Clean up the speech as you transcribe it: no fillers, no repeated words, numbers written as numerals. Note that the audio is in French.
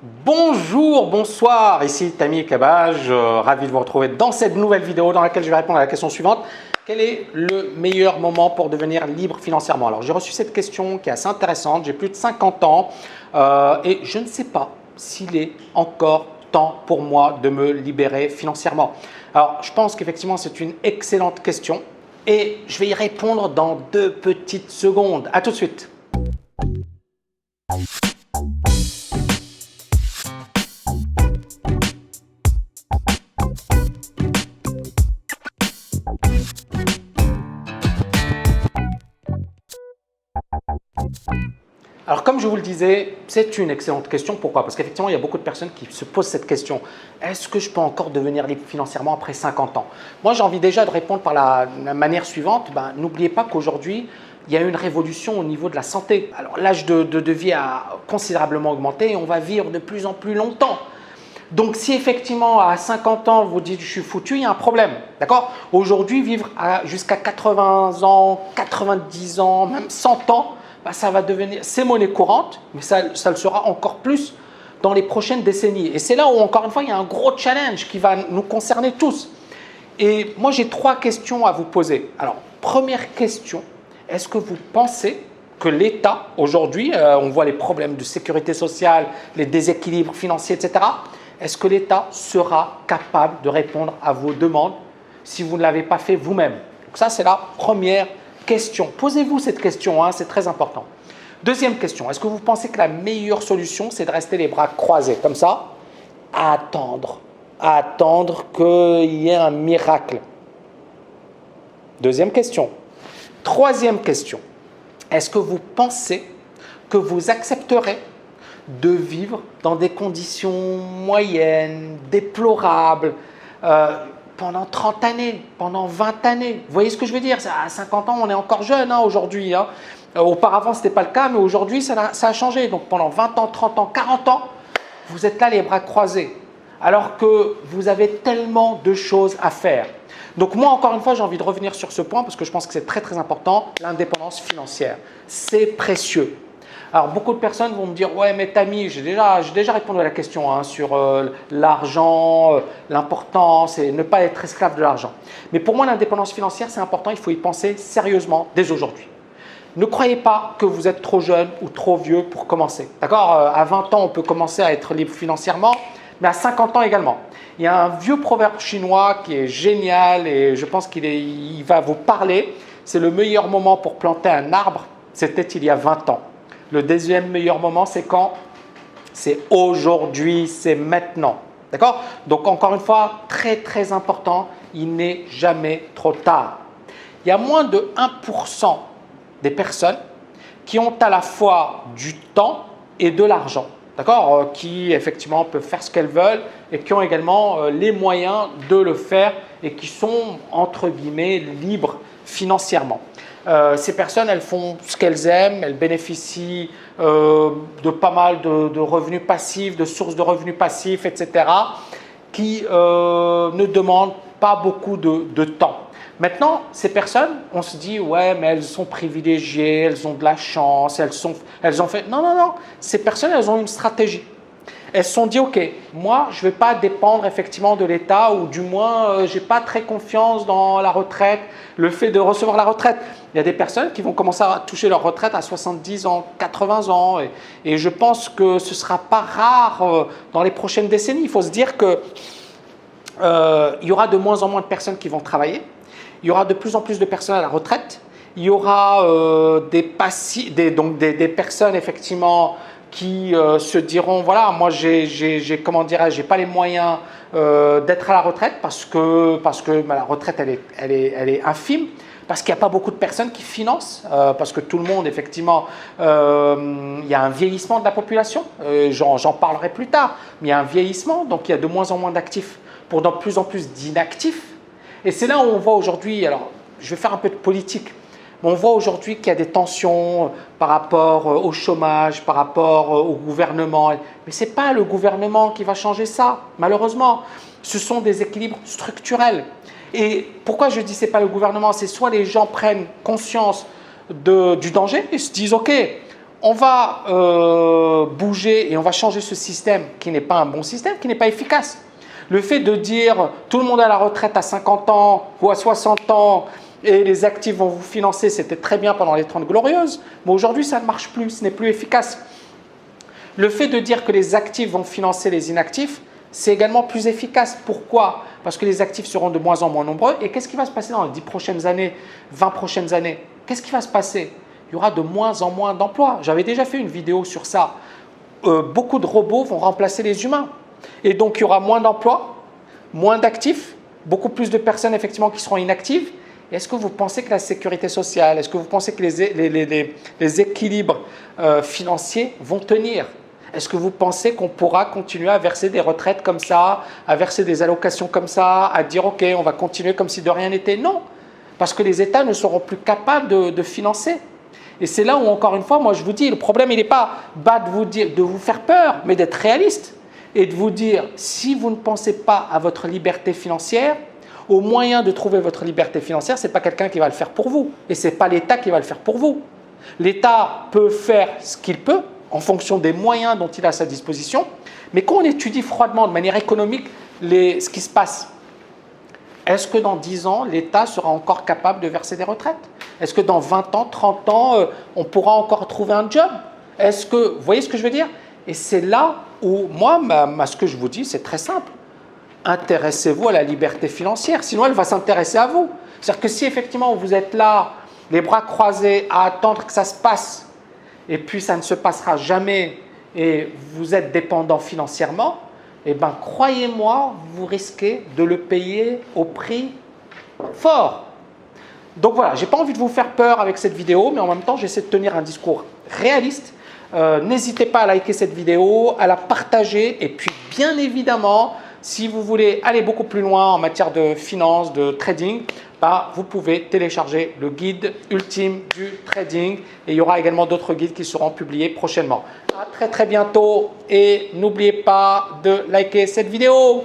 Bonjour, bonsoir, ici Tammy Kabaj, ravi de vous retrouver dans cette nouvelle vidéo dans laquelle je vais répondre à la question suivante. Quel est le meilleur moment pour devenir libre financièrement? Alors j'ai reçu cette question qui est assez intéressante, j'ai plus de 50 ans et je ne sais pas s'il est encore temps pour moi de me libérer financièrement. Alors je pense qu'effectivement c'est une excellente question et je vais y répondre dans 2 petites secondes. À tout de suite. Alors comme je vous le disais, c'est une excellente question. Pourquoi? Parce qu'effectivement, il y a beaucoup de personnes qui se posent cette question. Est-ce que je peux encore devenir libre financièrement après 50 ans? Moi, j'ai envie déjà de répondre par la manière suivante. N'oubliez pas qu'aujourd'hui, il y a eu une révolution au niveau de la santé. Alors l'âge de vie a considérablement augmenté et on va vivre de plus en plus longtemps. Donc si effectivement à 50 ans vous dites je suis foutu, il y a un problème, d'accord? Aujourd'hui vivre jusqu'à 80 ans, 90 ans, même 100 ans, ça va devenir, c'est monnaie courante, mais ça le sera encore plus dans les prochaines décennies. Et c'est là où encore une fois il y a un gros challenge qui va nous concerner tous. Et moi j'ai 3 questions à vous poser. Alors première question, est-ce que vous pensez que l'État aujourd'hui, on voit les problèmes de sécurité sociale, les déséquilibres financiers, etc. Est-ce que l'État sera capable de répondre à vos demandes si vous ne l'avez pas fait vous-même? Donc ça, c'est la première question. Posez-vous cette question, c'est très important. Deuxième question, est-ce que vous pensez que la meilleure solution, c'est de rester les bras croisés comme ça, à attendre qu'il y ait un miracle? Deuxième question. Troisième question, est-ce que vous pensez que vous accepterez de vivre dans des conditions moyennes, déplorables, pendant 30 années, pendant 20 années? Vous voyez ce que je veux dire? À 50 ans, on est encore jeune aujourd'hui. Auparavant, ce n'était pas le cas, mais aujourd'hui, ça a changé. Donc pendant 20 ans, 30 ans, 40 ans, vous êtes là les bras croisés, alors que vous avez tellement de choses à faire. Donc moi, encore une fois, j'ai envie de revenir sur ce point parce que je pense que c'est très très important, l'indépendance financière. C'est précieux. Alors, beaucoup de personnes vont me dire « Ouais, mais Tammy, j'ai déjà répondu à la question sur l'argent, l'importance et ne pas être esclave de l'argent. » Mais pour moi, l'indépendance financière, c'est important, il faut y penser sérieusement dès aujourd'hui. Ne croyez pas que vous êtes trop jeune ou trop vieux pour commencer. D'accord? À 20 ans, on peut commencer à être libre financièrement, mais à 50 ans également. Il y a un vieux proverbe chinois qui est génial et je pense qu'il va vous parler. C'est le meilleur moment pour planter un arbre, c'était il y a 20 ans. Le deuxième meilleur moment, c'est quand? C'est aujourd'hui, c'est maintenant. D'accord? Donc, encore une fois, très très important, il n'est jamais trop tard. Il y a moins de 1% des personnes qui ont à la fois du temps et de l'argent. D'accord? Qui effectivement peuvent faire ce qu'elles veulent et qui ont également les moyens de le faire et qui sont entre guillemets libres financièrement. Ces personnes, elles font ce qu'elles aiment, elles bénéficient de pas mal de revenus passifs, de sources de revenus passifs, etc., qui ne demandent pas beaucoup de temps. Maintenant, ces personnes, on se dit, ouais, mais elles sont privilégiées, elles ont de la chance, elles ont fait… Non, non, non, ces personnes, elles ont une stratégie. Elles se sont dit, ok, moi, je ne vais pas dépendre effectivement de l'État ou du moins, je n'ai pas très confiance dans la retraite, le fait de recevoir la retraite. Il y a des personnes qui vont commencer à toucher leur retraite à 70 ans, 80 ans et je pense que ce ne sera pas rare dans les prochaines décennies. Il faut se dire qu'il y aura de moins en moins de personnes qui vont travailler, il y aura de plus en plus de personnes à la retraite, il y aura des personnes effectivement qui se diront voilà, moi j'ai pas les moyens d'être à la retraite parce que la retraite elle est infime, parce qu'il n'y a pas beaucoup de personnes qui financent, parce que tout le monde effectivement il y a un vieillissement de la population, j'en parlerai plus tard, mais il y a un vieillissement, donc il y a de moins en moins d'actifs pour de plus en plus d'inactifs. Et c'est là où on voit aujourd'hui, alors je vais faire un peu de politique, mais on voit aujourd'hui qu'il y a des tensions par rapport au chômage, par rapport au gouvernement. Mais ce n'est pas le gouvernement qui va changer ça, malheureusement. Ce sont des équilibres structurels. Et pourquoi je dis que ce n'est pas le gouvernement? C'est soit les gens prennent conscience du danger et se disent « Ok, on va bouger et on va changer ce système qui n'est pas un bon système, qui n'est pas efficace. Le fait de dire tout le monde à la retraite à 50 ans ou à 60 ans et les actifs vont vous financer, c'était très bien pendant les 30 glorieuses, mais aujourd'hui ça ne marche plus, ce n'est plus efficace. Le fait de dire que les actifs vont financer les inactifs, c'est également plus efficace. Pourquoi? Parce que les actifs seront de moins en moins nombreux. Et qu'est-ce qui va se passer dans les 10 prochaines années, 20 prochaines années? Qu'est-ce qui va se passer? Il y aura de moins en moins d'emplois. J'avais déjà fait une vidéo sur ça. Beaucoup de robots vont remplacer les humains. Et donc, il y aura moins d'emplois, moins d'actifs, beaucoup plus de personnes effectivement qui seront inactives. Est-ce que vous pensez que la sécurité sociale, est-ce que vous pensez que les équilibres financiers vont tenir? Est-ce que vous pensez qu'on pourra continuer à verser des retraites comme ça, à verser des allocations comme ça, à dire ok, on va continuer comme si de rien n'était? Non, parce que les États ne seront plus capables de financer. Et c'est là où, encore une fois, moi je vous dis, le problème il n'est pas de vous faire peur, mais d'être réaliste et de vous dire, si vous ne pensez pas à votre liberté financière, au moyen de trouver votre liberté financière, ce n'est pas quelqu'un qui va le faire pour vous et ce n'est pas l'État qui va le faire pour vous. L'État peut faire ce qu'il peut en fonction des moyens dont il a à sa disposition, mais quand on étudie froidement, de manière économique, ce qui se passe, est-ce que dans 10 ans, l'État sera encore capable de verser des retraites? Est-ce que dans 20 ans, 30 ans, on pourra encore trouver un job? Est-ce que, vous voyez ce que je veux dire? Et c'est là où, moi, ce que je vous dis, c'est très simple. Intéressez-vous à la liberté financière, sinon elle va s'intéresser à vous. C'est-à-dire que si effectivement vous êtes là, les bras croisés, à attendre que ça se passe, et puis ça ne se passera jamais, et vous êtes dépendant financièrement, eh bien croyez-moi, vous risquez de le payer au prix fort. Donc voilà, je n'ai pas envie de vous faire peur avec cette vidéo, mais en même temps, j'essaie de tenir un discours réaliste. N'hésitez pas à liker cette vidéo, à la partager, et puis bien évidemment, si vous voulez aller beaucoup plus loin en matière de finance, de trading, vous pouvez télécharger le guide ultime du trading et il y aura également d'autres guides qui seront publiés prochainement. À très bientôt et n'oubliez pas de liker cette vidéo.